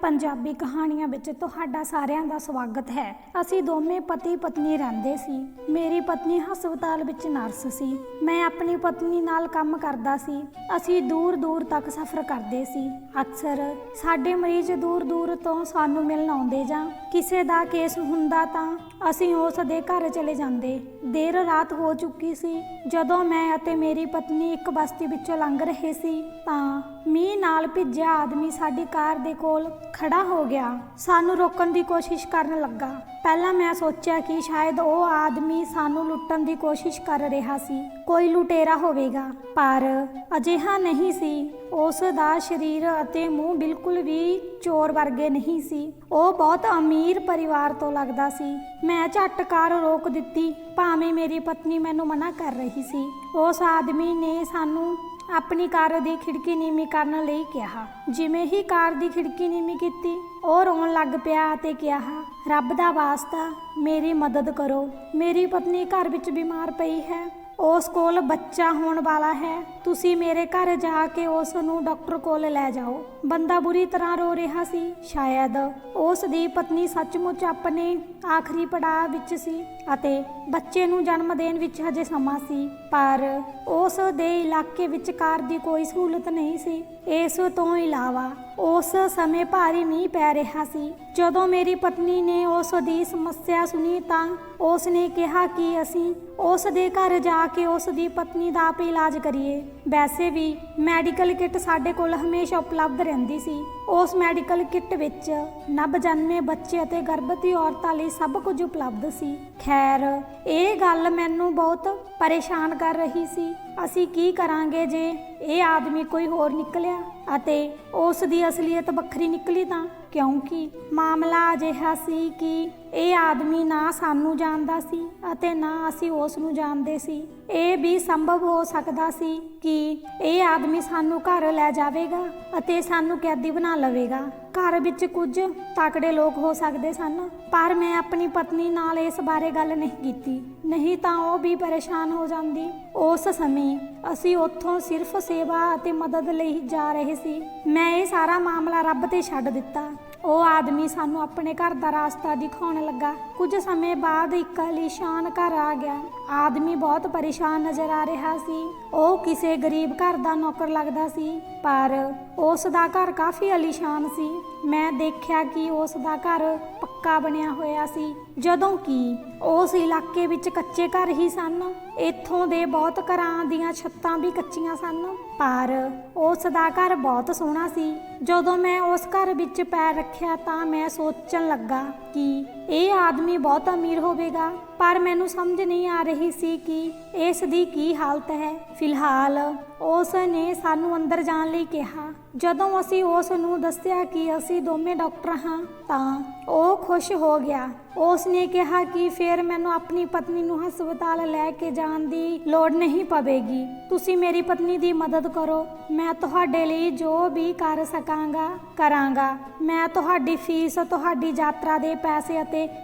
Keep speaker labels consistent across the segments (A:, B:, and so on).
A: ਪੰਜਾਬੀ ਕਹਾਣੀਆਂ ਵਿੱਚ ਤੁਹਾਡਾ ਸਾਰਿਆਂ ਦਾ ਸਵਾਗਤ ਹੈ। ਅਸੀਂ ਦੋਵੇਂ ਪਤੀ ਪਤਨੀ ਰਹਿੰਦੇ ਸੀ। ਮੇਰੀ ਪਤਨੀ ਹਸਪਤਾਲ ਵਿੱਚ ਨਰਸ ਸੀ। ਮੈਂ ਆਪਣੀ ਪਤਨੀ ਨਾਲ ਕੰਮ ਕਰਦਾ ਸੀ। ਅਸੀਂ ਦੂਰ ਦੂਰ ਤੱਕ ਸਫ਼ਰ ਕਰਦੇ ਸੀ। ਅਕਸਰ ਸਾਡੇ ਮਰੀਜ਼ ਦੂਰ ਦੂਰ ਤੋਂ ਸਾਨੂੰ ਮਿਲਣ ਆਉਂਦੇ ਜਾਂ ਕਿਸੇ ਦਾ ਕੇਸ ਹੁੰਦਾ ਤਾਂ ਅਸੀਂ ਉਸ ਦੇ ਘਰ ਚਲੇ ਜਾਂਦੇ। ਦੇਰ ਰਾਤ ਹੋ ਚੁੱਕੀ ਸੀ। ਜਦੋਂ ਮੈਂ ਅਤੇ ਮੇਰੀ ਪਤਨੀ ਇੱਕ ਬਸਤੀ ਵਿੱਚੋਂ ਲੰਘ ਰਹੇ ਸੀ ਤਾਂ ਮੀਂਹ ਨਾਲ ਭਿੱਜਿਆ ਆਦਮੀ ਸਾਡੀ ਕਾਰ ਦੇ ਕੋਲ ਖੜਾ ਹੋ ਗਿਆ। ਸਾਨੂੰ ਰੋਕਣ ਦੀ ਕੋਸ਼ਿਸ਼ ਕਰਨ ਲੱਗਾ। ਪਹਿਲਾਂ ਮੈਂ ਸੋਚਿਆ ਕਿ ਸ਼ਾਇਦ ਉਹ ਆਦਮੀ ਸਾਨੂੰ ਲੁੱਟਣ ਦੀ ਕੋਸ਼ਿਸ਼ ਕਰ ਰਿਹਾ ਸੀ, ਕੋਈ ਲੁਟੇਰਾ ਹੋਵੇਗਾ, ਪਰ ਅਜਿਹਾ ਨਹੀਂ ਸੀ। ਉਸ ਦਾ ਸਰੀਰ ਅਤੇ ਮੂੰਹ ਬਿਲਕੁਲ ਵੀ ਚੋਰ ਵਰਗੇ ਨਹੀਂ ਸੀ। ਉਹ ਬਹੁਤ ਅਮੀਰ ਪਰਿਵਾਰ ਤੋਂ ਲੱਗਦਾ ਸੀ। ਮੈਂ ਝੱਟ ਕਾਰ ਰੋਕ ਦਿੱਤੀ, ਭਾਵੇਂ ਮੇਰੀ ਪਤਨੀ ਮੈਨੂੰ ਮਨਾ ਕਰ ਰਹੀ ਸੀ। ਉਸ ਆਦਮੀ ਨੇ ਸਾਨੂੰ ਆਪਣੀ ਕਾਰ ਦੀ ਖਿੜਕੀ ਨੀਵੀਂ ਕਰਨ ਲਈ ਕਿਹਾ। ਜਿਵੇਂ ਹੀ ਕਾਰ ਦੀ ਖਿੜਕੀ ਨੀਵੀਂ ਕੀਤੀ, ਉਹ ਰੋਣ ਲੱਗ ਪਿਆ ਅਤੇ ਕਿਹਾ, ਰੱਬ ਦਾ ਵਾਸਤਾ ਮੇਰੀ ਮਦਦ ਕਰੋ। ਮੇਰੀ ਪਤਨੀ ਘਰ ਵਿੱਚ ਬਿਮਾਰ ਪਈ ਹੈ। ਉਸ ਕੋਲ ਬੱਚਾ ਹੋਣ ਵਾਲਾ ਹੈ। ਤੁਸੀਂ ਮੇਰੇ ਘਰ ਜਾ ਕੇ ਉਸ ਨੂੰ ਡਾਕਟਰ ਕੋਲ ਲੈ ਜਾਓ। ਬੰਦਾ ਬੁਰੀ ਤਰ੍ਹਾਂ ਰੋ ਰਿਹਾ ਸੀ। ਸ਼ਾਇਦ ਉਸ ਦੀ ਪਤਨੀ ਸੱਚਮੁੱਚ ਆਪਣੇ ਆਖਰੀ ਪੜਾਅ ਵਿੱਚ ਸੀ ਅਤੇ ਬੱਚੇ ਨੂੰ ਜਨਮ ਦੇਣ ਵਿੱਚ ਹਜੇ ਸਮਾਂ ਸੀ, ਪਰ ਉਸ ਦੇ ਇਲਾਕੇ ਵਿੱਚ ਕਾਰ ਦੀ ਕੋਈ ਸਹੂਲਤ ਨਹੀਂ ਸੀ। ਇਸ ਤੋਂ ਇਲਾਵਾ ਉਸ ਸਮੇਂ ਭਾਰੀ ਮੀਂਹ ਪੈ ਰਿਹਾ ਸੀ। ਜਦੋਂ ਮੇਰੀ ਪਤਨੀ ਨੇ ਉਸ ਦੀ ਸਮੱਸਿਆ ਸੁਣੀ ਤਾਂ ਉਸ ਨੇ ਕਿਹਾ ਕਿ ਅਸੀਂ ਉਸ ਦੇ ਘਰ ਜਾ ਕੇ ਉਸ ਦੀ ਪਤਨੀ ਦਾ ਆਪ ਇਲਾਜ ਕਰੀਏ। ਵੈਸੇ ਵੀ ਮੈਡੀਕਲ ਕਿੱਟ ਸਾਡੇ ਕੋਲ ਹਮੇਸ਼ਾ ਉਪਲਬਧ ਰਹਿੰਦੀ ਸੀ। ਉਸ ਮੈਡੀਕਲ ਕਿੱਟ ਵਿੱਚ ਨਵਜਨਮੇ ਬੱਚੇ ਅਤੇ ਗਰਭਵਤੀ ਔਰਤਾਂ ਲਈ ਸਭ ਕੁਝ ਉਪਲਬਧ ਸੀ। ਖੈਰ, ਇਹ ਗੱਲ ਮੈਨੂੰ ਬਹੁਤ ਪਰੇਸ਼ਾਨ ਕਰ ਰਹੀ ਸੀ। ਅਸੀਂ ਕੀ ਕਰਾਂਗੇ ਜੇ ਇਹ ਆਦਮੀ ਕੋਈ ਹੋਰ ਨਿਕਲਿਆ ਅਤੇ ਉਸ ਦੀ ਅਸਲੀਅਤ ਵੱਖਰੀ ਨਿਕਲੀ ਤਾਂ? ਕਿਉਂਕਿ ਮਾਮਲਾ ਅਜਿਹਾ ਸੀ ਕਿ ਇਹ ਆਦਮੀ ਨਾ ਸਾਨੂੰ ਜਾਣਦਾ ਸੀ ਅਤੇ ਨਾ ਅਸੀਂ ਉਸ ਨੂੰ ਜਾਣਦੇ ਸੀ। ਇਹ ਵੀ ਸੰਭਵ ਹੋ ਸਕਦਾ ਸੀ ਕਿ ਇਹ ਆਦਮੀ ਸਾਨੂੰ ਘਰ ਲੈ ਜਾਵੇਗਾ ਅਤੇ ਸਾਨੂੰ ਕੈਦੀ ਬਣਾ ਲਵੇਗਾ। ਘਰ ਵਿੱਚ ਕੁਝ ਤਕੜੇ ਲੋਕ ਹੋ ਸਕਦੇ ਸਨ, ਪਰ ਮੈਂ ਆਪਣੀ ਪਤਨੀ ਨਾਲ ਇਸ ਬਾਰੇ ਗੱਲ ਨਹੀਂ ਕੀਤੀ, ਨਹੀਂ ਤਾਂ ਉਹ ਵੀ ਪਰੇਸ਼ਾਨ ਹੋ ਜਾਂਦੀ। ਉਸ ਸਮੇਂ ਅਸੀਂ ਉੱਥੋਂ ਸਿਰਫ ਸੇਵਾ ਅਤੇ ਮਦਦ ਲਈ ਜਾ ਰਹੇ ਸੀ। ਮੈਂ ਇਹ ਸਾਰਾ ਮਾਮਲਾ ਰੱਬ ਤੇ ਛੱਡ ਦਿੱਤਾ। ਉਹ ਆਦਮੀ ਸਾਨੂੰ ਆਪਣੇ ਘਰ ਦਾ ਰਾਸਤਾ ਦਿਖਾਉਣ ਲੱਗਾ। ਕੁਝ ਸਮੇਂ ਬਾਅਦ ਇੱਕ ਆਲੀਸ਼ਾਨ ਘਰ ਆ ਗਿਆ। ਆਦਮੀ ਬਹੁਤ ਪਰੇਸ਼ਾਨ ਨਜ਼ਰ ਆ ਰਿਹਾ ਸੀ। ਉਹ ਕਿਸੇ ਗਰੀਬ ਘਰ ਦਾ ਨੌਕਰ ਲੱਗਦਾ ਸੀ, ਪਰ ਉਸ ਦਾ ਘਰ ਕਾਫੀ ਆਲੀਸ਼ਾਨ ਸੀ। ਮੈਂ ਦੇਖਿਆ ਕਿ ਉਸ ਦਾ ਘਰ ਪੱਕਾ ਬਣਿਆ ਹੋਇਆ ਸੀ, ਜਦੋਂ ਕਿ ਉਸ ਇਲਾਕੇ ਵਿੱਚ ਕੱਚੇ ਘਰ ਹੀ ਸਨ। ਇੱਥੋਂ ਦੇ ਬਹੁਤ ਘਰਾਂ ਦੀਆਂ ਛੱਤਾਂ ਵੀ ਕੱਚੀਆਂ ਸਨ, ਪਰ ਉਸ ਦਾ ਘਰ ਬਹੁਤ ਸੋਹਣਾ ਸੀ। ਜਦੋਂ ਮੈਂ ਉਸ ਘਰ ਵਿੱਚ ਪੈਰ ਰੱਖਿਆ ਤਾਂ ਮੈਂ ਸੋਚਣ ਲੱਗਾ ਕਿ ਇਹ ਆਦਮੀ ਬਹੁਤ ਅਮੀਰ ਹੋਵੇਗਾ, ਪਰ ਮੈਨੂੰ ਸਮਝ ਨਹੀਂ ਆ ਰਹੀ ਸੀ ਕਿ ਇਸ ਦੀ ਕੀ ਹਾਲਤ ਹੈ। ਫਿਲਹਾਲ ਉਸ ਨੇ ਸਾਨੂੰ ਅੰਦਰ ਜਾਣ ਲਈ ਕਿਹਾ। ਜਦੋਂ ਅਸੀਂ ਉਸ ਨੂੰ ਦੱਸਿਆ ਕਿ ਅਸੀਂ ਦੋਵੇਂ ਡਾਕਟਰ ਹਾਂ ਤਾਂ ਉਹ ਖੁਸ਼ ਹੋ ਗਿਆ। ਉਸ ਨੇ ਕਿਹਾ ਕਿ ਫਿਰ ਮੈਨੂੰ ਆਪਣੀ ਪਤਨੀ ਨੂੰ ਹਸਪਤਾਲ ਲੈ ਕੇ ਜਾਣ ਦੀ ਲੋੜ ਨਹੀਂ ਪਵੇਗੀ। ਤੁਸੀਂ ਮੇਰੀ ਪਤਨੀ ਦੀ ਮਦਦ ਕਰੋ। ਮੈਂ ਤੁਹਾਡੇ ਲਈ ਜੋ ਵੀ ਕਰ ਸਕਾਂਗਾ ਕਰਾਂਗਾ। ਮੈਂ ਤੁਹਾਡੀ ਫੀਸ, ਤੁਹਾਡੀ ਯਾਤਰਾ ਦੇ ਪੈਸੇ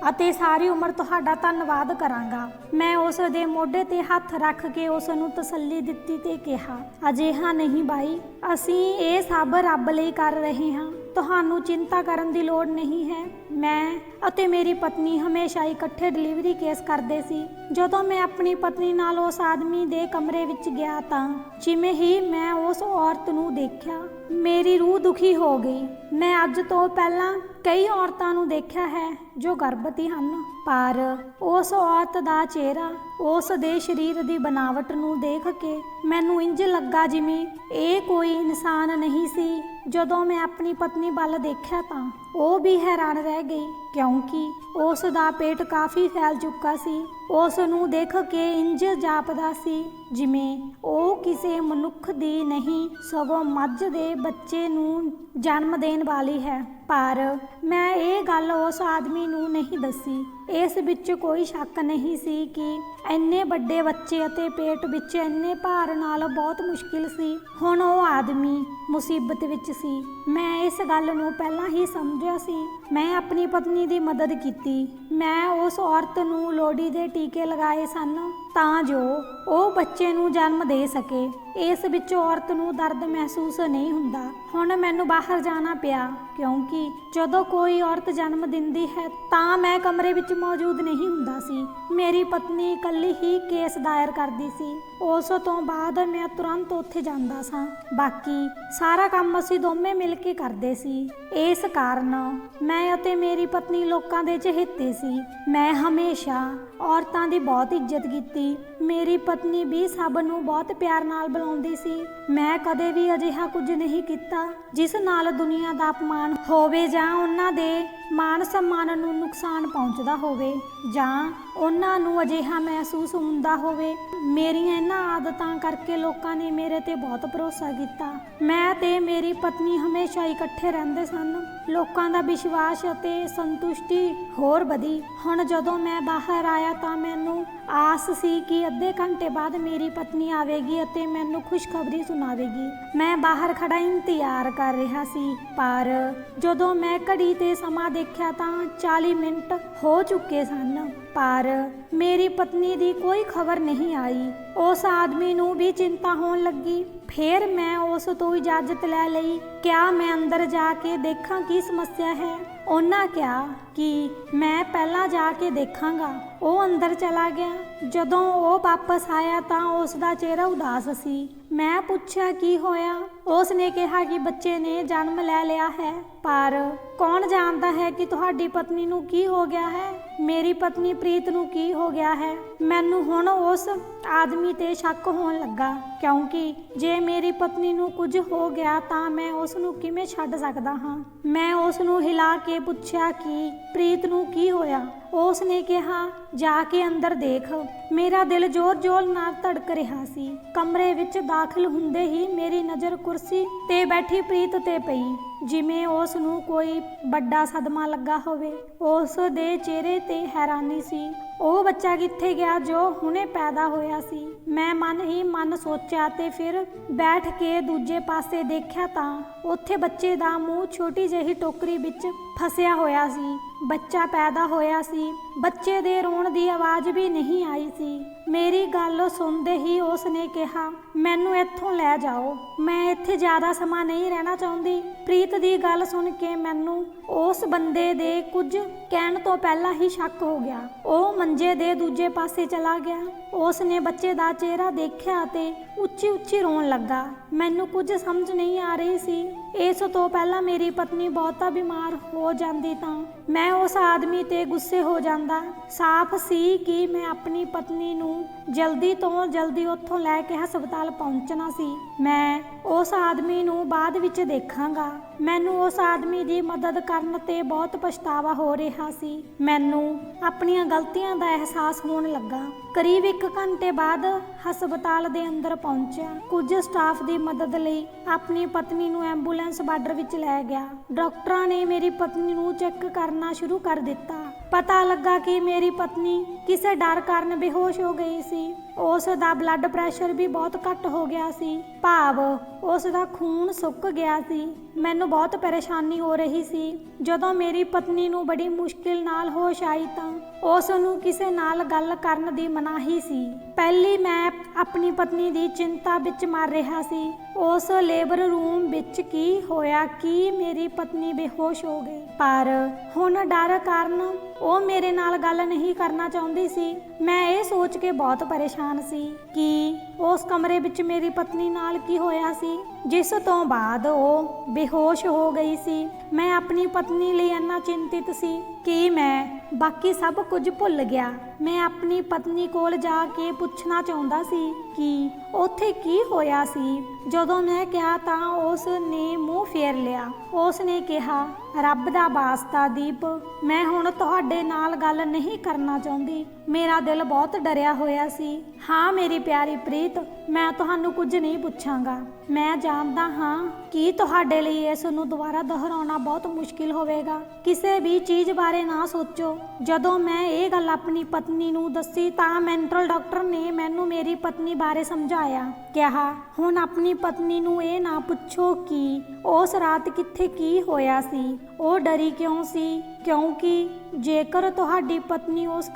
A: ਅਤੇ ਸਾਰੀ ਉਮਰ ਤੁਹਾਡਾ ਧੰਨਵਾਦ ਕਰਾਂਗਾ। ਮੈਂ ਉਸ ਦੇ ਮੋਢੇ ਤੇ ਹੱਥ ਰੱਖ ਕੇ ਉਸ ਨੂੰ ਤਸੱਲੀ ਦਿੱਤੀ ਤੇ ਕਿਹਾ, ਅਜਿਹਾ ਨਹੀਂ ਬਾਈ, ਅਸੀਂ ਇਹ ਸਭ ਰੱਬ ਲਈ ਕਰ ਰਹੇ ਹਾਂ। ਤੁਹਾਨੂੰ ਚਿੰਤਾ ਕਰਨ ਦੀ ਲੋੜ ਨਹੀਂ ਹੈ। ਮੈਂ ਅਤੇ ਮੇਰੀ ਪਤਨੀ ਹਮੇਸ਼ਾ ਇਕੱਠੇ ਡਿਲੀਵਰੀ ਕੇਸ ਕਰਦੇ ਸੀ। ਜਦੋਂ ਮੈਂ ਆਪਣੀ ਪਤਨੀ ਨਾਲ ਉਸ ਆਦਮੀ ਦੇ ਕਮਰੇ ਵਿੱਚ ਗਿਆ ਤਾਂ ਜਿਵੇਂ ਹੀ ਮੈਂ ਉਸ ਔਰਤ ਨੂੰ ਦੇਖਿਆ, ਮੇਰੀ ਰੂਹ ਦੁਖੀ ਹੋ ਗਈ। ਮੈਂ ਅੱਜ ਤੋਂ ਪਹਿਲਾਂ ਕਈ ਔਰਤਾਂ ਨੂੰ ਦੇਖਿਆ ਹੈ ਜੋ ਗਰਭਵਤੀ ਹਨ, ਪਰ ਉਸ ਔਰਤ ਦਾ ਚਿਹਰਾ, ਉਸ ਦੇ ਸਰੀਰ ਦੀ ਬਣਾਵਟ ਨੂੰ ਦੇਖ ਕੇ ਮੈਨੂੰ ਇੰਝ ਲੱਗਾ ਜਿਵੇਂ ਇਹ ਕੋਈ ਇਨਸਾਨ ਨਹੀਂ ਸੀ। ਜਦੋਂ ਮੈਂ ਆਪਣੀ ਪਤਨੀ ਵੱਲ ਦੇਖਿਆ ਤਾਂ ਉਹ ਵੀ ਹੈਰਾਨ ਰਹਿ ਗਈ, ਕਿਉਂਕਿ ਉਸ ਦਾ ਪੇਟ ਕਾਫੀ ਫੈਲ ਚੁੱਕਾ ਸੀ। ਉਸ ਨੂੰ ਦੇਖ ਕੇ ਇੰਝ ਜਾਪਦਾ ਸੀ ਜਿਵੇਂ ਉਹ ਕਿਸੇ ਮਨੁੱਖ ਦੀ ਨਹੀਂ ਸਗੋਂ ਮੱਝ ਦੇ ਬੱਚੇ ਨੂੰ ਜਨਮ ਦੇਣ ਵਾਲੀ ਹੈ। ਪਰ ਮੈਂ ਇਹ ਗੱਲ ਉਸ ਆਦਮੀ ਨੂੰ ਨਹੀਂ ਦੱਸੀ। ਇਸ ਵਿੱਚ ਕੋਈ ਸ਼ੱਕ ਨਹੀਂ ਸੀ ਕਿ ਇੰਨੇ ਵੱਡੇ ਬੱਚੇ ਅਤੇ ਪੇਟ ਵਿੱਚ ਇੰਨੇ ਭਾਰ ਨਾਲ ਬਹੁਤ ਮੁਸ਼ਕਿਲ ਸੀ। ਹੁਣ ਉਹ ਆਦਮੀ ਮੁਸੀਬਤ ਵਿੱਚ ਸੀ। ਮੈਂ ਇਸ ਗੱਲ ਨੂੰ ਪਹਿਲਾਂ ਹੀ ਸਮਝਿਆ ਸੀ। ਮੈਂ ਆਪਣੀ ਪਤਨੀ ਦੀ ਮਦਦ ਕੀਤੀ। ਮੈਂ ਉਸ ਔਰਤ ਨੂੰ ਲੋੜੀ ਦੇ ਟੀਕੇ ਲਗਾਏ ਸਨ ਤਾਂ ਜੋ ਉਹ ਬੱਚੇ ਨੂੰ ਜਨਮ ਦੇ ਸਕੇ। ਇਸ ਵਿੱਚ ਔਰਤ ਨੂੰ ਦਰਦ ਮਹਿਸੂਸ ਨਹੀਂ ਹੁੰਦਾ। ਹੁਣ ਮੈਨੂੰ ਬਾਹਰ ਜਾਣਾ ਪਿਆ ਕਿਉਂਕਿ ਜਦੋਂ ਕੋਈ ਔਰਤ ਜਨਮ ਦਿੰਦੀ ਹੈ ਤਾਂ ਮੈਂ ਕਮਰੇ ਵਿੱਚ ਮੌਜੂਦ ਨਹੀਂ ਹੁੰਦਾ ਸੀ। ਮੇਰੀ ਪਤਨੀ ਇਕੱਲੀ ਹੀ ਕੇਸ ਦਾਇਰ ਕਰਦੀ ਸੀ। ਉਸ ਤੋਂ ਬਾਅਦ ਮੈਂ ਤੁਰੰਤ ਉੱਥੇ ਜਾਂਦਾ ਸਾਂ। ਬਾਕੀ ਸਾਰਾ ਕੰਮ ਅਸੀਂ ਦੋਵੇਂ ਮਿਲ ਕੇ ਕਰਦੇ ਸੀ। ਇਸ ਕਾਰਨ ਮੈਂ ਅਤੇ ਮੇਰੀ ਪਤਨੀ ਲੋਕਾਂ ਦੇ ਚਹੇਤੇ ਸੀ। ਮੈਂ ਹਮੇਸ਼ਾ ਔਰਤਾਂ ਦੀ ਬਹੁਤ ਇੱਜ਼ਤ ਕੀਤੀ। ਮੇਰੀ ਪਤਨੀ ਵੀ ਸਭ ਨੂੰ ਬਹੁਤ ਪਿਆਰ ਨਾਲ ਬੁਲਾਉਂਦੀ ਸੀ। ਮੈਂ ਕਦੇ ਵੀ ਅਜਿਹਾ ਕੁਝ ਨਹੀਂ ਕੀਤਾ ਜਿਸ ਨਾਲ ਦੁਨੀਆ ਦਾ ਅਪਮਾਨ ਹੋਵੇ ਜਾਂ ਉਹਨਾਂ ਦੇ ਮਾਨ ਸਨਮਾਨ ਨੂੰ ਨੁਕਸਾਨ ਪਹੁੰਚਦਾ ਹੋਵੇ ਜਾਂ ਉਹਨਾਂ ਨੂੰ ਅਜਿਹਾ ਮਹਿਸੂਸ ਹੁੰਦਾ ਹੋਵੇ। ਮੇਰੀਆਂ ਇਹਨਾਂ ਆਦਤਾਂ ਕਰਕੇ ਲੋਕਾਂ ਨੇ ਮੇਰੇ ਤੇ ਬਹੁਤ ਭਰੋਸਾ ਕੀਤਾ। ਮੈਂ ਤੇ ਮੇਰੀ ਪਤਨੀ ਹਮੇਸ਼ਾ ਇਕੱਠੇ ਰਹਿੰਦੇ ਸਨ। ਲੋਕਾਂ ਦਾ ਵਿਸ਼ਵਾਸ ਅਤੇ ਸੰਤੁਸ਼ਟੀ ਹੋਰ ਵਧੀ। ਹੁਣ ਜਦੋਂ ਮੈਂ ਬਾਹਰ ਆਇਆ ਤਾਂ ਮੈਨੂੰ ਆਸ ਸੀ ਕਿ ਅੱਧੇ ਘੰਟੇ ਬਾਅਦ ਮੇਰੀ ਪਤਨੀ ਆਵੇਗੀ ਅਤੇ ਮੈਨੂੰ ਖੁਸ਼ਖਬਰੀ ਸੁਣਾਵੇਗੀ। ਮੈਂ ਬਾਹਰ ਖੜਾ ਇੰਤਜ਼ਾਰ ਕਰ ਰਿਹਾ ਸੀ, ਪਰ ਜਦੋਂ ਮੈਂ ਘੜੀ ਤੇ ਸਮਾਂ ਦੇਖਿਆ ਤਾਂ 40 ਮਿੰਟ ਹੋ ਚੁੱਕੇ ਸਨ, ਪਰ ਮੇਰੀ ਪਤਨੀ ਦੀ ਕੋਈ ਖਬਰ ਨਹੀਂ ਆਈ। ਉਸ ਆਦਮੀ ਨੂੰ ਵੀ ਚਿੰਤਾ ਹੋਣ ਲੱਗੀ। ਫਿਰ ਮੈਂ ਉਸ ਤੋਂ ਇਜਾਜ਼ਤ ਲੈ ਲਈ। ਕਿਆ ਮੈਂ ਅੰਦਰ ਜਾ ਕੇ ਦੇਖਾਂ ਕੀ ਸਮੱਸਿਆ ਹੈ? ਉਹਨਾਂ ਕਿਹਾ ਕਿ ਮੈਂ ਪਹਿਲਾਂ ਜਾ ਕੇ ਦੇਖਾਂਗਾ। ਉਹ ਅੰਦਰ ਚਲਾ ਗਿਆ। ਜਦੋਂ ਉਹ ਵਾਪਸ ਆਇਆ ਤਾਂ ਉਸ ਦਾ ਚਿਹਰਾ ਉਦਾਸ ਸੀ। ਮੈਂ ਪੁੱਛਿਆ ਕੀ ਹੋਇਆ? ਉਸ ਨੇ ਕਿਹਾ ਕਿ ਬੱਚੇ ਨੇ ਜਨਮ ਲੈ ਲਿਆ ਹੈ, ਪਰ ਕੌਣ ਜਾਣਦਾ ਹੈ ਕਿ ਤੁਹਾਡੀ ਪਤਨੀ ਨੂੰ ਕੀ ਹੋ ਗਿਆ ਹੈ। ਮੇਰੀ ਪਤਨੀ ਪ੍ਰੀਤ ਨੂੰ ਕੀ ਹੋ ਗਿਆ ਹੈ? ਮੈਨੂੰ ਹੁਣ ਉਸ ਆਦਮੀ ਤੇ ਸ਼ੱਕ ਹੋਣ ਲੱਗਾ ਕਿਉਂਕਿ ਜੇ ਮੇਰੀ ਪਤਨੀ ਨੂੰ ਕੁਝ ਹੋ ਗਿਆ ਤਾਂ ਮੈਂ ਉਸ ਨੂੰ ਕਿਵੇਂ ਛੱਡ ਸਕਦਾ ਹਾਂ। ਮੈਂ ਉਸ ਨੂੰ ਹਿਲਾ ਕੇ ਪੁੱਛਿਆ ਕਿ ਪ੍ਰੀਤ ਨੂੰ ਕੀ ਹੋਇਆ। ਉਸ ਨੇ ਕਿਹਾ ਜਾ ਕੇ ਅੰਦਰ ਦੇਖ। ਮੇਰਾ ਦਿਲ ਜ਼ੋਰ-ਜ਼ੋਰ ਨਾਲ ਧੜਕ ਰਿਹਾ ਸੀ। ਕਮਰੇ ਵਿੱਚ ਦਾਖਲ ਹੁੰਦੇ ਹੀ ਮੇਰੀ ਨਜ਼ਰ ਕੁਰਸੀ ਤੇ ਬੈਠੀ ਪ੍ਰੀਤ ਤੇ ਪਈ, ਜਿਵੇਂ ਉਸ ਨੂੰ ਕੋਈ ਵੱਡਾ ਸਦਮਾ ਲੱਗਾ ਹੋਵੇ। ਉਸ ਦੇ ਚਿਹਰੇ ਤੇ ਹੈਰਾਨੀ ਸੀ। ਉਹ ਬੱਚਾ ਕਿੱਥੇ ਗਿਆ ਜੋ ਹੁਣੇ ਪੈਦਾ ਹੋਇਆ ਸੀ? ਮੈਂ ਮਨ ਹੀ ਮਨ ਸੋਚਿਆ ਤੇ ਫਿਰ ਬੈਠ ਕੇ ਦੂਜੇ ਪਾਸੇ ਦੇਖਿਆ ਤਾਂ ਉੱਥੇ ਬੱਚੇ ਦਾ ਮੂੰਹ ਛੋਟੀ ਜਿਹੀ ਟੋਕਰੀ ਵਿੱਚ ਫਸਿਆ ਹੋਇਆ ਸੀ। ਬੱਚਾ ਪੈਦਾ ਹੋਇਆ ਸੀ। ਬੱਚੇ ਦੇ ਰੋਣ ਦੀ ਆਵਾਜ਼ ਵੀ ਨਹੀਂ ਆਈ ਸੀ। ਮੇਰੀ ਗੱਲ ਸੁਣਦੇ ਹੀ ਉਸ ਨੇ ਕਿਹਾ ਮੈਨੂੰ ਇੱਥੋਂ ਲੈ ਜਾਓ, ਮੈਂ ਇੱਥੇ ਜ਼ਿਆਦਾ ਸਮਾਂ ਨਹੀਂ ਰਹਿਣਾ ਚਾਹੁੰਦੀ। ਪ੍ਰੀਤ ਦੀ ਗੱਲ ਸੁਣ ਕੇ ਮੈਨੂੰ ਉਸ ਬੰਦੇ ਦੇ ਕੁਝ ਕਹਿਣ ਤੋਂ ਪਹਿਲਾਂ ਹੀ ਸ਼ੱਕ ਹੋ ਗਿਆ। ਉਹ ਮੰਜੇ ਦੇ ਦੂਜੇ ਪਾਸੇ ਚਲਾ ਗਿਆ। ਉਸ ਨੇ ਬੱਚੇ ਦਾ ਚਿਹਰਾ ਦੇਖਿਆ ਅਤੇ ਉੱਚੀ ਉੱਚੀ ਰੋਣ ਲੱਗਾ। ਮੈਨੂੰ ਕੁਝ ਸਮਝ ਨਹੀਂ ਆ ਰਹੀ ਸੀ। ਇਸ ਤੋਂ ਪਹਿਲਾਂ ਮੇਰੀ ਪਤਨੀ ਬਹੁਤਾ ਬਿਮਾਰ ਹੋ ਜਾਂਦੀ ਤਾਂ ਮੈਂ ਉਸ ਆਦਮੀ ਤੇ ਗੁੱਸੇ ਹੋ ਜਾਂਦਾ। ਸਾਫ਼ ਸੀ ਕਿ ਮੈਂ ਆਪਣੀ ਪਤਨੀ ਨੂੰ ਜਲਦੀ ਤੋਂ ਜਲਦੀ ਉੱਥੋਂ ਲੈ ਕੇ ਹਸਪਤਾਲ ਪਹੁੰਚਣਾ ਸੀ। ਮੈਂ ਉਸ ਆਦਮੀ ਨੂੰ ਬਾਅਦ ਵਿੱਚ ਦੇਖਾਂਗਾ। ਮੈਨੂੰ ਉਸ ਆਦਮੀ ਦੀ ਮਦਦ ਕਰਨ ਤੇ ਬਹੁਤ ਪਛਤਾਵਾ ਹੋ ਰਿਹਾ ਸੀ। ਮੈਨੂੰ ਆਪਣੀਆਂ ਗਲਤੀਆਂ ਦਾ ਅਹਿਸਾਸ ਹੋਣ ਲੱਗਾ। ਕਰੀਬ 1 ਘੰਟੇ ਬਾਅਦ ਹਸਪਤਾਲ ਦੇ ਅੰਦਰ ਪਹੁੰਚਿਆ। ਕੁਝ ਸਟਾਫ ਦੀ ਮਦਦ ਲਈ ਆਪਣੀ ਪਤਨੀ ਨੂੰ ਐਂਬੂਲੈਂਸ ਬਾਰਡਰ ਵਿੱਚ ਲੈ ਗਿਆ। ਡਾਕਟਰਾਂ ਨੇ ਮੇਰੀ ਪਤਨੀ ਨੂੰ ਚੈੱਕ ਕਰਨਾ ਸ਼ੁਰੂ ਕਰ ਦਿੱਤਾ। ਪਤਾ ਲੱਗਾ ਕਿ ਮੇਰੀ ਪਤਨੀ ਕਿਸੇ ਡਰ ਕਾਰਨ ਬੇਹੋਸ਼ ਹੋ ਗਈ ਸੀ। ਉਸ ਦਾ ਬਲੱਡ ਪ੍ਰੈਸ਼ਰ ਵੀ ਬਹੁਤ ਘੱਟ ਹੋ ਗਿਆ ਸੀ, ਭਾਵ ਉਸ ਦਾ ਖੂਨ ਸੁੱਕ ਗਿਆ ਸੀ। ਮੈਨੂੰ ਬਹੁਤ ਪਰੇਸ਼ਾਨੀ ਹੋ ਰਹੀ ਸੀ। ਜਦੋਂ ਮੇਰੀ ਪਤਨੀ ਨੂੰ ਬੜੀ ਮੁਸ਼ਕਿਲ ਨਾਲ ਹੋਸ਼ ਆਈ ਤਾਂ ਉਸ ਨੂੰ ਕਿਸੇ ਨਾਲ ਗੱਲ ਕਰਨ ਦੀ ਮਨਾਹੀ ਸੀ। ਪਹਿਲੀ ਮੈਂ ਆਪਣੀ ਪਤਨੀ ਦੀ ਚਿੰਤਾ ਵਿੱਚ ਮਰ ਰਿਹਾ ਸੀ। ਉਸ ਲੇਬਰ ਰੂਮ ਵਿੱਚ ਕੀ ਹੋਇਆ ਕਿ ਮੇਰੀ ਪਤਨੀ ਬੇਹੋਸ਼ ਹੋ ਗਈ, ਪਰ ਹੁਣ ਡਰ ਕਾਰਨ ਉਹ ਮੇਰੇ ਨਾਲ ਗੱਲ ਨਹੀਂ ਕਰਨਾ ਚਾਹੁੰਦੀ ਸੀ। ਮੈਂ ਇਹ ਸੋਚ ਕੇ ਬਹੁਤ ਪਰੇਸ਼ਾਨ ਸੀ ਕਿ ਉਸ ਕਮਰੇ ਵਿੱਚ ਮੇਰੀ ਪਤਨੀ ਨਾਲ ਕੀ ਹੋਇਆ ਸੀ, ਜਿਸ ਤੋਂ ਬਾਅਦ ਉਹ ਬੇਹੋਸ਼ ਹੋ ਗਈ ਸੀ। ਮੈਂ ਆਪਣੀ ਪਤਨੀ ਲਈ ਇੰਨਾ ਚਿੰਤਿਤ ਸੀ ਕਿ ਮੈਂ ਬਾਕੀ ਸਭ ਕੁਝ ਭੁੱਲ ਗਿਆ। ਮੈਂ ਆਪਣੀ ਪਤਨੀ ਕੋਲ ਜਾ ਕੇ ਪੁੱਛਣਾ ਚਾਹੁੰਦਾ ਸੀ ਕਿ ਉੱਥੇ ਕੀ ਹੋਇਆ ਸੀ। ਜਦੋਂ ਮੈਂ ਕਿਹਾ ਤਾਂ ਉਸ ਨੇ ਮੂੰਹ ਫੇਰ ਲਿਆ। ਉਸ ਨੇ ਕਿਹਾ ਰੱਬ ਦਾ ਵਾਸਤਾ ਦੀਪ, ਮੈਂ ਹੁਣ ਤੁਹਾਡੇ ਨਾਲ ਗੱਲ ਨਹੀਂ ਕਰਨਾ ਚਾਹੁੰਦੀ। ਮੇਰਾ ਦਿਲ ਬਹੁਤ ਡਰਿਆ ਹੋਇਆ ਸੀ। ਹਾਂ ਮੇਰੀ ਪਿਆਰੀ ਪ੍ਰੀਤ, ਮੈਂ ਤੁਹਾਨੂੰ ਕੁਝ ਨਹੀਂ ਪੁੱਛਾਂਗਾ। ਮੈਂ ਜਾਣਦਾ ਹਾਂ ਕਿ ਤੁਹਾਡੇ ਲਈ ਇਸ ਨੂੰ ਦੁਬਾਰਾ ਦੁਹਰਾਉਣਾ ਬਹੁਤ ਮੁਸ਼ਕਿਲ ਹੋਵੇਗਾ। ਕਿਸੇ ਵੀ ਚੀਜ਼ ਬਾਰੇ ਨਾ ਸੋਚੋ। ਜਦੋਂ ਮੈਂ ਇਹ ਗੱਲ ਆਪਣੀ ਪਤਨੀ ਨੂੰ ਦੱਸੀ ਤਾਂ ਮੈਂਟਲ ਡਾਕਟਰ ਨੇ ਮੈਨੂੰ ਮੇਰੀ ਪਤਨੀ ਬਾਰੇ ਸਮਝਾਇਆ। ਕਿਹਾ ਹੁਣ ਆਪਣੀ ਪਤਨੀ ਨੂੰ ਇਹ ਨਾ ਪੁੱਛੋ ਕਿ ਉਸ ਰਾਤ ਕਿੱਥੇ ਕੀ ਹੋਇਆ ਸੀ, ਉਹ ਡਰੀ ਕਿਉਂ ਸੀ, ਕਿਉਂਕਿ ਜੇਕਰ ਤੁਹਾਡੀ ਪਤਨੀ ਉਸ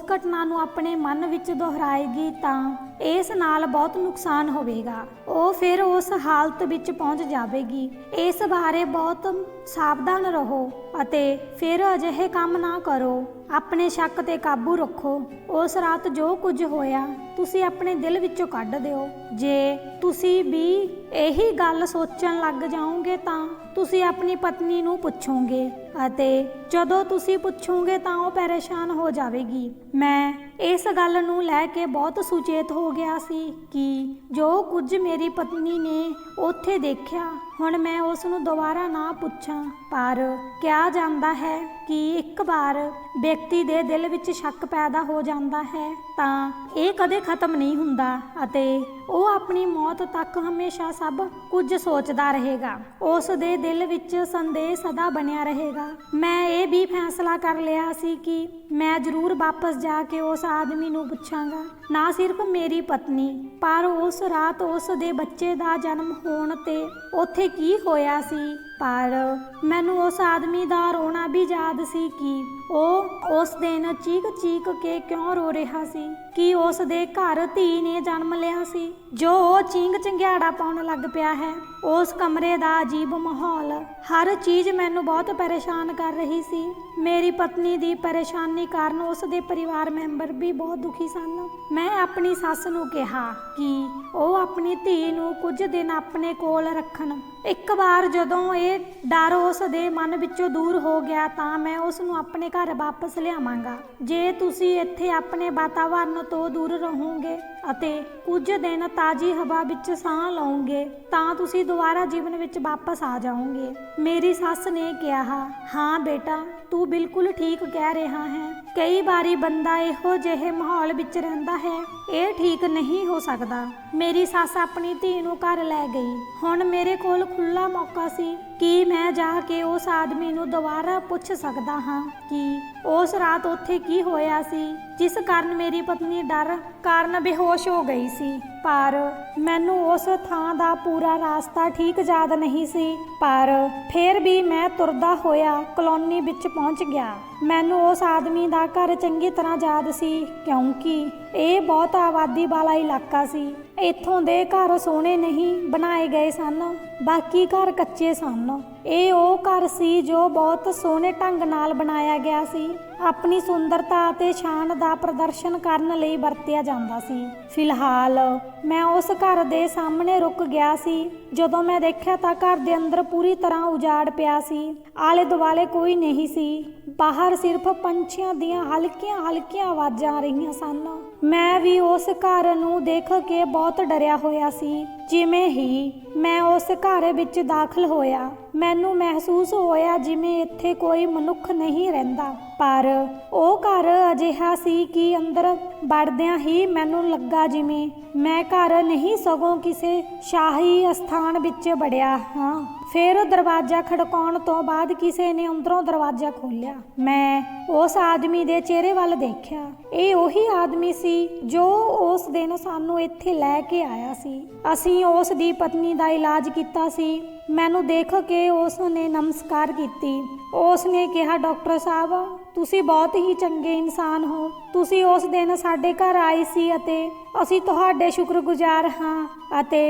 A: ਘਟਨਾ ਨੂੰ ਆਪਣੇ ਮਨ ਵਿੱਚ ਦੁਹਰਾਏਗੀ ਤਾਂ ਇਸ ਨਾਲ ਬਹੁਤ ਨੁਕਸਾਨ ਹੋਵੇਗਾ। ਉਹ ਫਿਰ ਉਸ ਹਾਲਤ ਵਿੱਚ ਪਹੁੰਚ ਜਾਵੇਗੀ। ਇਸ ਬਾਰੇ ਬਹੁਤ ਸਾਵਧਾਨ ਰਹੋ ਅਤੇ ਫਿਰ ਅਜਿਹੇ ਕੰਮ ਨਾ ਕਰੋ। ਆਪਣੇ ਸ਼ੱਕ ਤੇ ਕਾਬੂ ਰੱਖੋ। ਉਸ ਰਾਤ ਜੋ ਕੁਝ ਹੋਇਆ ਤੁਸੀਂ ਆਪਣੇ ਦਿਲ ਵਿੱਚੋਂ ਕੱਢ ਦਿਓ। ਜੇ ਤੁਸੀਂ ਵੀ ਇਹੀ ਗੱਲ ਸੋਚਣ ਲੱਗ ਜਾਓਗੇ ਤਾਂ ਤੁਸੀਂ ਆਪਣੀ ਪਤਨੀ ਨੂੰ ਪੁੱਛੋਗੇ ਅਤੇ ਜਦੋਂ ਤੁਸੀਂ ਪੁੱਛੋਗੇ ਤਾਂ ਉਹ ਪਰੇਸ਼ਾਨ ਹੋ ਜਾਵੇਗੀ। ਮੈਂ ਇਸ ਗੱਲ ਨੂੰ ਲੈ ਕੇ ਬਹੁਤ ਸੁਚੇਤ ਹੋ ਗਿਆ ਸੀ ਕਿ ਜੋ ਕੁਝ ਮੇਰੀ ਪਤਨੀ ਨੇ ਉੱਥੇ ਦੇਖਿਆ ਹੁਣ ਮੈਂ ਉਸ ਨੂੰ ਦੁਬਾਰਾ ਨਾ ਪੁੱਛਾਂ। ਪਰ ਕਿਹਾ ਜਾਂਦਾ ਹੈ ਕਿ ਇੱਕ ਵਾਰ ਵਿਅਕਤੀ ਦੇ ਦਿਲ ਵਿੱਚ ਸ਼ੱਕ ਪੈਦਾ ਹੋ ਜਾਂਦਾ ਹੈ ਤਾਂ ਇਹ ਕਦੇ ਖਤਮ ਨਹੀਂ ਹੁੰਦਾ ਅਤੇ ਉਹ ਆਪਣੀ ਮੌਤ ਤੱਕ ਹਮੇਸ਼ਾ ਸਭ ਕੁਝ ਸੋਚਦਾ ਰਹੇਗਾ। ਉਸ ਦੇ ਦਿਲ ਵਿੱਚ ਸੰਦੇਹ ਸਦਾ ਬਣਿਆ ਰਹੇਗਾ। ਮੈਂ ਇਹ ਵੀ ਫੈਸਲਾ ਕਰ ਲਿਆ ਸੀ ਕਿ ਮੈਂ ਜ਼ਰੂਰ ਵਾਪਸ ਜਾ ਕੇ ਉਸ ਆਦਮੀ ਨੂੰ ਪੁੱਛਾਂਗਾ, ਨਾ ਸਿਰਫ ਮੇਰੀ ਪਤਨੀ ਪਰ ਉਸ ਰਾਤ ਉਸ ਦੇ ਬੱਚੇ ਦਾ ਜਨਮ ਹੋਣ ਤੇ ਉੱਥੇ ਕੀ ਹੋਇਆ ਸੀ। ਪਰ ਮੈਨੂੰ ਉਸ ਆਦਮੀ ਦਾ ਰੋਣਾ ਵੀ ਯਾਦ ਸੀ ਕਿ ਉਹ ਉਸ ਦਿਨ ਚੀਕ ਚੀਕ ਕੇ ਕਿਉਂ ਰੋ ਰਿਹਾ ਸੀ ਕਿ ਉਸ ਦੇ ਘਰ ਧੀ ਨੇ ਜਨਮ ਲਿਆ ਸੀ ਜੋ ਉਹ ਚੀਂਗ ਚੰਗਿਆੜਾ ਪਾਉਣ ਲੱਗ ਪਿਆ ਹੈ। ਉਸ ਕਮਰੇ ਦਾ ਅਜੀਬ ਮਾਹੌਲ, ਹਰ ਚੀਜ਼ ਮੈਨੂੰ ਬਹੁਤ ਪਰੇਸ਼ਾਨ ਕਰ ਰਹੀ ਸੀ। ਮੇਰੀ ਪਤਨੀ ਦੀ ਪਰੇਸ਼ਾਨੀ ਕਾਰਨ ਉਸ ਦੇ ਪਰਿਵਾਰ ਮੈਂਬਰ ਵੀ ਬਹੁਤ ਦੁਖੀ ਸਨ। ਮੈਂ ਆਪਣੀ ਸੱਸ ਨੂੰ ਕਿਹਾ ਕਿ ਉਹ ਆਪਣੀ ਧੀ ਨੂੰ ਕੁਝ ਦਿਨ ਆਪਣੇ ਕੋਲ ਰੱਖਣ। ਇੱਕ ਵਾਰ ਜਦੋਂ ਇਹ ਡਰ ਉਸ ਦੇ ਮਨ ਵਿੱਚੋਂ ਦੂਰ ਹੋ ਗਿਆ ਤਾਂ ਮੈਂ ਉਸ ਨੂੰ ਆਪਣੇ ਘਰ ਵਾਪਸ ਲਿਆਵਾਂਗਾ। ਜੇ ਤੁਸੀਂ ਇੱਥੇ ਆਪਣੇ ਵਾਤਾਵਰਨ ਤੋਂ ਦੂਰ ਰਹੋਗੇ ਅਤੇ ਕੁਝ ਦਿਨ ਤਾਜ਼ੀ ਹਵਾ ਵਿੱਚ ਸਾਹ ਲਓਗੇ ਤਾਂ ਤੁਸੀਂ ਦੁਬਾਰਾ ਜੀਵਨ ਵਿੱਚ ਵਾਪਸ ਆ ਜਾਓਗੇ। ਮੇਰੀ ਸੱਸ ਨੇ ਕਿਹਾ, ਹਾਂ ਬੇਟਾ ਤੂੰ ਬਿਲਕੁਲ ਠੀਕ ਕਹਿ ਰਿਹਾ ਹੈ। ਕਈ ਵਾਰੀ ਬੰਦਾ ਇਹੋ ਜਿਹੇ ਮਾਹੌਲ ਵਿੱਚ ਰਹਿੰਦਾ ਹੈ, ਇਹ ਠੀਕ ਨਹੀਂ ਹੋ ਸਕਦਾ। ਮੇਰੀ ਸੱਸ ਆਪਣੀ ਧੀ ਨੂੰ ਘਰ ਲੈ ਗਈ। ਹੁਣ ਮੇਰੇ ਕੋਲ ਖੁੱਲ੍ਹਾ ਮੌਕਾ ਸੀ ਕਿ ਮੈਂ ਜਾ ਕੇ ਉਸ ਆਦਮੀ ਨੂੰ ਦੁਬਾਰਾ ਪੁੱਛ ਸਕਦਾ ਹਾਂ ਕਿ ਉਸ ਰਾਤ ਉੱਥੇ ਕੀ ਹੋਇਆ ਸੀ ਜਿਸ ਕਾਰਨ ਮੇਰੀ ਪਤਨੀ ਡਰ ਕਾਰਨ ਬੇਹੋਸ਼ ਹੋ ਗਈ ਸੀ। ਪਰ ਮੈਨੂੰ ਉਸ ਥਾਂ ਦਾ ਪੂਰਾ ਰਾਸਤਾ ਠੀਕ ਯਾਦ ਨਹੀਂ ਸੀ। ਪਰ ਫਿਰ ਵੀ ਮੈਂ ਤੁਰਦਾ ਹੋਇਆ ਕਲੋਨੀ ਵਿੱਚ ਪਹੁੰਚ ਗਿਆ। ਮੈਨੂੰ ਉਸ ਆਦਮੀ ਦਾ ਘਰ ਚੰਗੀ ਤਰ੍ਹਾਂ ਯਾਦ ਸੀ ਕਿਉਂਕਿ ਇਹ ਬਹੁਤ ਆਬਾਦੀ ਵਾਲਾ ਇਲਾਕਾ ਸੀ। ਇੱਥੋਂ ਦੇ ਘਰ ਸੋਹਣੇ ਨਹੀਂ ਬਣਾਏ ਗਏ ਸਨ, ਬਾਕੀ ਘਰ ਕੱਚੇ ਸਨ। ਇਹ ਉਹ ਘਰ ਸੀ ਜੋ ਬਹੁਤ ਸੋਹਣੇ ਢੰਗ ਨਾਲ ਬਣਾਇਆ ਗਿਆ ਸੀ, ਆਪਣੀ ਸੁੰਦਰਤਾ ਅਤੇ ਸ਼ਾਨ ਦਾ ਪ੍ਰਦਰਸ਼ਨ ਕਰਨ ਲਈ ਵਰਤਿਆ ਜਾਂਦਾ ਸੀ। ਫਿਲਹਾਲ ਮੈਂ ਉਸ ਘਰ ਦੇ ਸਾਹਮਣੇ ਰੁਕ ਗਿਆ ਸੀ। ਜਦੋਂ ਮੈਂ ਦੇਖਿਆ ਤਾਂ ਘਰ ਦੇ ਅੰਦਰ ਪੂਰੀ ਤਰ੍ਹਾਂ ਉਜਾੜ ਪਿਆ ਸੀ। ਆਲੇ ਦੁਆਲੇ ਕੋਈ ਨਹੀਂ ਸੀ। ਬਾਹਰ ਸਿਰਫ ਪੰਛੀਆਂ ਦੀਆਂ ਹਲਕੀਆਂ ਆਵਾਜ਼ਾਂ ਆ ਰਹੀਆਂ ਸਨ। ਮੈਂ ਵੀ ਉਸ ਘਰ ਨੂੰ ਦੇਖ ਕੇ ਬਹੁਤ ਡਰਿਆ ਹੋਇਆ ਸੀ। ਜਿਵੇਂ ਹੀ ਮੈਂ ਉਸ ਘਰ ਵਿੱਚ ਦਾਖਲ ਹੋਇਆ ਮੈਨੂੰ ਮਹਿਸੂਸ ਹੋਇਆ ਜਿਵੇਂ ਇੱਥੇ ਕੋਈ ਮਨੁੱਖ ਨਹੀਂ ਰਹਿੰਦਾ। ਪਰ ਉਹ ਘਰ ਅਜਿਹਾ ਸੀ ਕਿ ਅੰਦਰ ਵੜਦਿਆਂ ਹੀ ਮੈਨੂੰ ਲੱਗਾ ਜਿਵੇਂ ਮੈਂ ਘਰ ਨਹੀਂ ਸਗੋਂ ਕਿਸੇ ਸ਼ਾਹੀ ਅਸਥਾਨ ਵਿੱਚ ਵੜਿਆ ਹਾਂ। ਫਿਰ ਦਰਵਾਜ਼ਾ ਖੜਕਾਉਣ ਤੋਂ ਬਾਅਦ ਕਿਸੇ ਨੇ ਅੰਦਰੋਂ ਦਰਵਾਜ਼ਾ ਖੋਲ੍ਹਿਆ। ਮੈਂ ਉਸ ਆਦਮੀ ਦੇ ਚਿਹਰੇ ਵੱਲ ਦੇਖਿਆ। ਇਹ ਉਹੀ ਆਦਮੀ ਸੀ ਜੋ ਉਸ ਦਿਨ ਸਾਨੂੰ ਇੱਥੇ ਲੈ ਕੇ ਆਇਆ ਸੀ। ਅਸੀਂ ਉਸ ਦੀ ਪਤਨੀ ਦਾ ਇਲਾਜ ਕੀਤਾ ਸੀ। ਮੈਨੂੰ ਦੇਖ ਕੇ ਉਸ ਨੇ ਨਮਸਕਾਰ ਕੀਤੀ। ਉਸ ਨੇ ਕਿਹਾ, ਡਾਕਟਰ ਸਾਹਿਬ ਤੁਸੀਂ ਬਹੁਤ ਹੀ ਚੰਗੇ ਇਨਸਾਨ ਹੋ। ਤੁਸੀਂ ਉਸ ਦਿਨ ਸਾਡੇ ਘਰ ਆਏ ਸੀ ਅਤੇ ਅਸੀਂ ਤੁਹਾਡੇ ਸ਼ੁਕਰਗੁਜ਼ਾਰ ਹਾਂ ਅਤੇ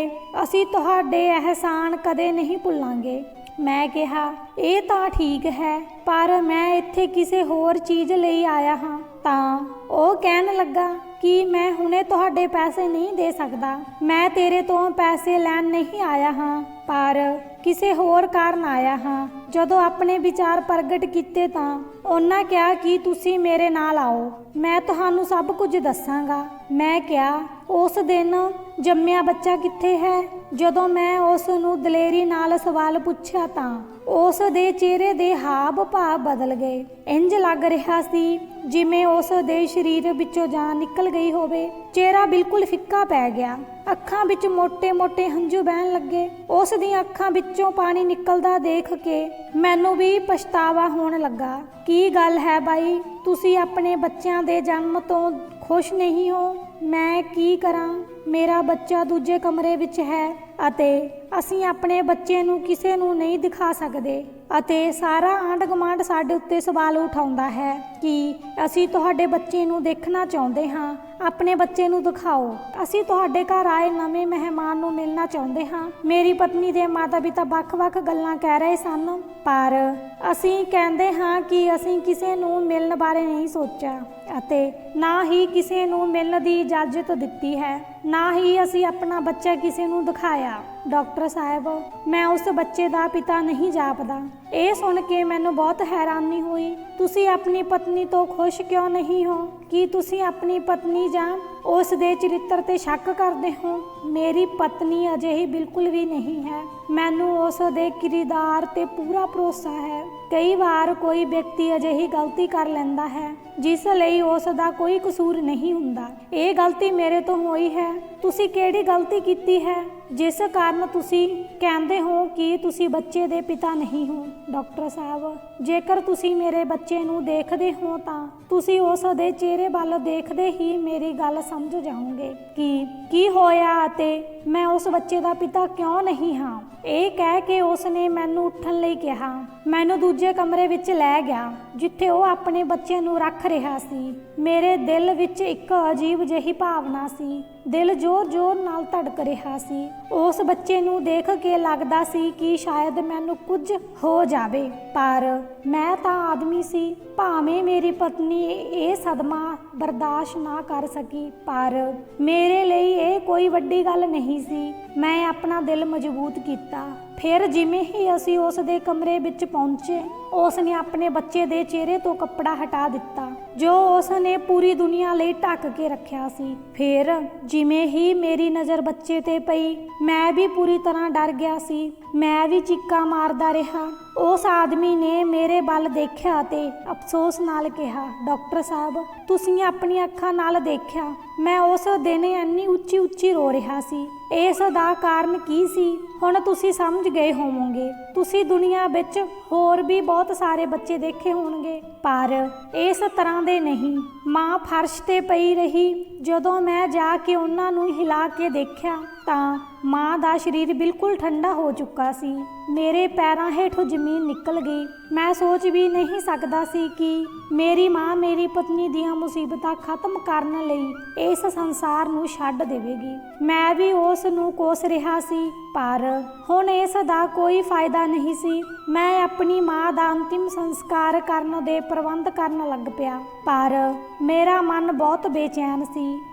A: ਅਸੀਂ ਤੁਹਾਡੇ ਅਹਿਸਾਨ ਕਦੇ ਨਹੀਂ ਭੁੱਲਾਂਗੇ। ਮੈਂ ਕਿਹਾ, ਇਹ ਤਾਂ ਠੀਕ ਹੈ ਪਰ ਮੈਂ ਇੱਥੇ ਕਿਸੇ ਹੋਰ ਚੀਜ਼ ਲਈ ਆਇਆ ਹਾਂ। ਤਾਂ ਉਹ ਕਹਿਣ ਲੱਗਾ ਕਿ ਮੈਂ ਹੁਣੇ ਤੁਹਾਡੇ ਪੈਸੇ ਨਹੀਂ ਦੇ ਸਕਦਾ। ਮੈਂ ਤੇਰੇ ਤੋਂ ਪੈਸੇ ਲੈਣ ਨਹੀਂ ਆਇਆ ਹਾਂ ਪਰ ਕਿਸੇ ਹੋਰ ਕਾਰਨ ਆਇਆ ਹਾਂ। ਜਦੋਂ ਆਪਣੇ ਵਿਚਾਰ ਪ੍ਰਗਟ ਕੀਤੇ ਤਾਂ ਉਹਨਾਂ ਕਿਹਾ ਕਿ ਤੁਸੀਂ ਮੇਰੇ ਨਾਲ ਆਓ, ਮੈਂ ਤੁਹਾਨੂੰ ਸਭ ਕੁਝ ਦੱਸਾਂਗਾ। ਮੈਂ ਕਿਹਾ, ਉਸ ਦਿਨ ਜੰਮਿਆ ਬੱਚਾ ਕਿੱਥੇ ਹੈ? ਜਦੋਂ ਮੈਂ ਉਸ ਨੂੰ ਦਲੇਰੀ ਨਾਲ ਸਵਾਲ ਪੁੱਛਿਆ ਤਾਂ ਉਸ ਦੇ ਚਿਹਰੇ ਦੇ ਹਾਵ ਭਾਵ ਬਦਲ ਗਏ। ਇੰਜ ਲੱਗ ਰਿਹਾ ਸੀ ਜਿਵੇਂ ਉਸ ਦੇ ਸਰੀਰ ਵਿੱਚੋਂ ਜਾਨ ਨਿਕਲ ਗਈ ਹੋਵੇ। ਚਿਹਰਾ ਬਿਲਕੁਲ ਫਿੱਕਾ ਪੈ ਗਿਆ। ਅੱਖਾਂ ਵਿੱਚ ਮੋਟੇ-ਮੋਟੇ ਹੰਝੂ ਵਹਿਣ ਲੱਗੇ। ਉਸ ਦੀਆਂ ਅੱਖਾਂ ਵਿੱਚੋਂ ਪਾਣੀ ਨਿਕਲਦਾ ਦੇਖ ਕੇ ਮੈਨੂੰ ਵੀ ਪਛਤਾਵਾ ਹੋਣ ਲੱਗਾ। ਕੀ ਗੱਲ ਹੈ ਬਾਈ, ਤੁਸੀਂ ਆਪਣੇ ਬੱਚਿਆਂ ਦੇ ਜਨਮ ਤੋਂ ਖੁਸ਼ ਨਹੀਂ ਹੋ? ਮੈਂ ਕੀ ਕਰਾਂ? ਮੇਰਾ ਬੱਚਾ ਦੂਜੇ ਕਮਰੇ ਵਿੱਚ ਹੈ ਅਤੇ ਅਸੀਂ ਆਪਣੇ ਬੱਚੇ ਨੂੰ ਕਿਸੇ ਨੂੰ ਨਹੀਂ ਦਿਖਾ ਸਕਦੇ ਅਤੇ ਸਾਰਾ ਆਂਢ ਗੁਆਂਢ ਸਾਡੇ ਉੱਤੇ ਸਵਾਲ ਉਠਾਉਂਦਾ ਹੈ ਕਿ ਅਸੀਂ ਤੁਹਾਡੇ ਬੱਚੇ ਨੂੰ ਦੇਖਣਾ ਚਾਹੁੰਦੇ ਹਾਂ, ਆਪਣੇ ਬੱਚੇ ਨੂੰ ਦਿਖਾਓ। ਅਸੀਂ ਤੁਹਾਡੇ ਘਰ ਆਏ ਨਵੇਂ ਮਹਿਮਾਨ ਨੂੰ ਮਿਲਣਾ ਚਾਹੁੰਦੇ ਹਾਂ। ਮੇਰੀ ਪਤਨੀ ਦੇ ਮਾਤਾ-ਪਿਤਾ ਵੱਖ-ਵੱਖ ਗੱਲਾਂ ਕਹਿ ਰਹੇ ਸਨ, ਪਰ ਅਸੀਂ ਕਹਿੰਦੇ ਹਾਂ ਕਿ ਅਸੀਂ ਕਿਸੇ ਨੂੰ ਮਿਲਣ ਬਾਰੇ ਨਹੀਂ ਸੋਚਿਆ ਅਤੇ ਨਾ ਹੀ ਕਿਸੇ ਨੂੰ ਮਿਲਣ ਦੀ ਇਜਾਜ਼ਤ ਦਿੱਤੀ ਹੈ, ਨਾ ਹੀ ਅਸੀਂ ਆਪਣਾ ਬੱਚਾ ਕਿਸੇ ਨੂੰ ਦਿਖਾਇਆ। ਡਾਕਟਰ ਸਾਹਿਬ, ਮੈਂ ਉਸ ਬੱਚੇ ਦਾ ਪਿਤਾ ਨਹੀਂ ਜਾਪਦਾ। ਇਹ ਸੁਣ ਕੇ ਮੈਨੂੰ ਬਹੁਤ ਹੈਰਾਨੀ ਹੋਈ। ਤੁਸੀਂ ਆਪਣੀ ਪਤਨੀ ਤੋਂ ਖੁਸ਼ ਕਿਉਂ ਨਹੀਂ ਹੋ? ਕੀ ਤੁਸੀਂ ਆਪਣੀ ਪਤਨੀ ਜਾਂ ਉਸ ਦੇ ਚਰਿੱਤਰ ਤੇ ਸ਼ੱਕ ਕਰਦੇ ਹੋ? ਮੇਰੀ ਪਤਨੀ ਅਜਿਹੀ ਬਿਲਕੁਲ ਵੀ ਨਹੀਂ ਹੈ। ਮੈਨੂੰ ਉਸ ਦੇ ਕਿਰਦਾਰ ਤੇ ਪੂਰਾ ਭਰੋਸਾ ਹੈ। ਕਈ ਵਾਰ ਕੋਈ ਵਿਅਕਤੀ ਅਜਿਹੀ ਗਲਤੀ ਕਰ ਲੈਂਦਾ ਹੈ ਜਿਸ ਲਈ ਉਸ ਦਾ ਕੋਈ ਕਸੂਰ ਨਹੀਂ ਹੁੰਦਾ। ਇਹ ਗਲਤੀ ਮੇਰੇ ਤੋਂ ਹੋਈ ਹੈ। ਤੁਸੀਂ ਕਿਹੜੀ ਗਲਤੀ ਕੀਤੀ ਹੈ ਜਿਸ ਕਾਰਨ ਤੁਸੀਂ ਕਹਿੰਦੇ ਹੋ ਕਿ ਤੁਸੀਂ ਬੱਚੇ ਦੇ ਪਿਤਾ ਨਹੀਂ ਹੋ? ਡਾਕਟਰ ਸਾਹਿਬ, ਜੇਕਰ ਤੁਸੀਂ ਮੇਰੇ ਬੱਚੇ ਨੂੰ ਦੇਖਦੇ ਹੋ ਤਾਂ ਤੁਸੀਂ ਉਸ ਦੇ ਚਿਹਰੇ ਵੱਲ ਦੇਖਦੇ ਹੀ ਮੇਰੀ ਗੱਲ ਸਮਝ ਜਾਓਗੇ ਕਿ ਕੀ ਹੋਇਆ ਅਤੇ ਮੈਂ ਉਸ ਬੱਚੇ ਦਾ ਪਿਤਾ ਕਿਉਂ ਨਹੀਂ ਹਾਂ। ਇਹ ਕਹਿ ਕੇ ਉਸ ਨੇ ਮੈਨੂੰ ਉੱਠਣ ਲਈ ਕਿਹਾ। ਮੈਨੂੰ ਦੂਜੇ ਕਮਰੇ ਵਿੱਚ ਲੈ ਗਿਆ ਜਿੱਥੇ ਉਹ ਆਪਣੇ ਬੱਚੇ ਨੂੰ ਰੱਖ ਰਿਹਾ ਸੀ। ਮੇਰੇ ਦਿਲ ਵਿੱਚ ਇੱਕ ਅਜੀਬ ਜਿਹੀ ਭਾਵਨਾ ਸੀ। ਦਿਲ ਜ਼ੋਰ-ਜ਼ੋਰ ਨਾਲ ਧੜਕ ਰਿਹਾ ਸੀ। ਉਸ ਬੱਚੇ ਨੂੰ ਦੇਖ ਕੇ ਲੱਗਦਾ ਸੀ ਕਿ ਸ਼ਾਇਦ ਮੈਨੂੰ ਕੁਝ ਹੋ ਜਾਵੇ, ਪਰ ਮੈਂ ਤਾਂ ਆਦਮੀ ਸੀ। ਭਾਵੇਂ ਮੇਰੀ ਪਤਨੀ ਇਹ ਸਦਮਾ ਬਰਦਾਸ਼ਤ ਨਾ ਕਰ ਸਕੀ, ਪਰ ਮੇਰੇ ਲਈ ਇਹ ਕੋਈ ਵੱਡੀ ਗੱਲ ਨਹੀਂ ਸੀ। ਮੈਂ ਆਪਣਾ ਦਿਲ ਮਜ਼ਬੂਤ ਕੀਤਾ। ਫਿਰ ਜਿਵੇਂ ਹੀ ਅਸੀਂ ਉਸ ਦੇ ਕਮਰੇ ਵਿੱਚ ਪਹੁੰਚੇ, ਉਸ ਨੇ ਆਪਣੇ ਬੱਚੇ ਦੇ ਚਿਹਰੇ ਤੋਂ ਕੱਪੜਾ ਹਟਾ ਦਿੱਤਾ ਜੋ ਉਸ ਨੇ ਪੂਰੀ ਦੁਨੀਆ ਲਈ ਢੱਕ ਕੇ ਰੱਖਿਆ ਸੀ। ਫਿਰ ਜਿਵੇਂ ਹੀ ਮੇਰੀ ਨਜ਼ਰ ਬੱਚੇ ਤੇ ਪਈ, ਮੈਂ ਵੀ ਪੂਰੀ ਤਰ੍ਹਾਂ ਡਰ ਗਿਆ ਸੀ। ਮੈਂ ਵੀ ਚੀਕਾਂ ਮਾਰਦਾ ਰਿਹਾ। ਉਸ ਆਦਮੀ ਨੇ ਮੇਰੇ ਵੱਲ ਦੇਖਿਆ ਅਤੇ ਅਫਸੋਸ ਨਾਲ ਕਿਹਾ, ਡਾਕਟਰ ਸਾਹਿਬ, ਤੁਸੀਂ ਆਪਣੀ ਅੱਖਾਂ ਨਾਲ ਦੇਖਿਆ। ਮੈਂ ਉਸ ਦਿਨ ਇੰਨੀ ਉੱਚੀ-ਉੱਚੀ ਰੋ ਰਿਹਾ ਸੀ। ਇਸ ਦਾ ਕਾਰਨ ਕੀ ਸੀ ਹੁਣ ਤੁਸੀਂ ਸਮਝ ਗਏ ਹੋਵੋਗੇ। ਤੁਸੀਂ ਦੁਨੀਆ ਵਿੱਚ ਹੋਰ ਵੀ ਬਹੁਤ ਸਾਰੇ ਬੱਚੇ ਦੇਖੇ ਹੋਣਗੇ, ਪਰ ਇਸ ਤਰ੍ਹਾਂ ਦੇ ਨਹੀਂ। ਮਾਂ ਫਰਸ਼ ਤੇ ਪਈ ਰਹੀ। ਜਦੋਂ ਮੈਂ ਜਾ ਕੇ ਉਹਨਾਂ ਨੂੰ ਹਿਲਾ ਕੇ ਦੇਖਿਆ ਤਾਂ ਮਾਂ ਦਾ ਸਰੀਰ ਬਿਲਕੁਲ ਠੰਡਾ ਹੋ ਚੁੱਕਾ ਸੀ। ਮੇਰੇ ਪੈਰਾਂ ਹੇਠੋਂ ਜ਼ਮੀਨ ਨਿਕਲ ਗਈ। ਮੈਂ ਸੋਚ ਵੀ ਨਹੀਂ ਸਕਦਾ ਸੀ ਕਿ ਮੇਰੀ ਮਾਂ ਮੇਰੀ ਪਤਨੀ ਦੀਆਂ ਮੁਸੀਬਤਾਂ ਖਤਮ ਕਰਨ ਲਈ ਇਸ ਸੰਸਾਰ ਨੂੰ ਛੱਡ ਦੇਵੇਗੀ। ਮੈਂ ਵੀ ਉਸ ਨੂੰ ਕੋਸ ਰਿਹਾ ਸੀ, ਪਰ ਹੁਣ ਇਸ ਦਾ ਕੋਈ ਫਾਇਦਾ ਨਹੀਂ ਸੀ। ਮੈਂ ਆਪਣੀ ਮਾਂ ਦਾ ਅੰਤਿਮ ਸੰਸਕਾਰ ਕਰਨ ਦੇ ਪ੍ਰਬੰਧ ਕਰਨ ਲੱਗ ਪਿਆ, ਪਰ ਮੇਰਾ ਮਨ ਬਹੁਤ ਬੇਚੈਨ ਸੀ।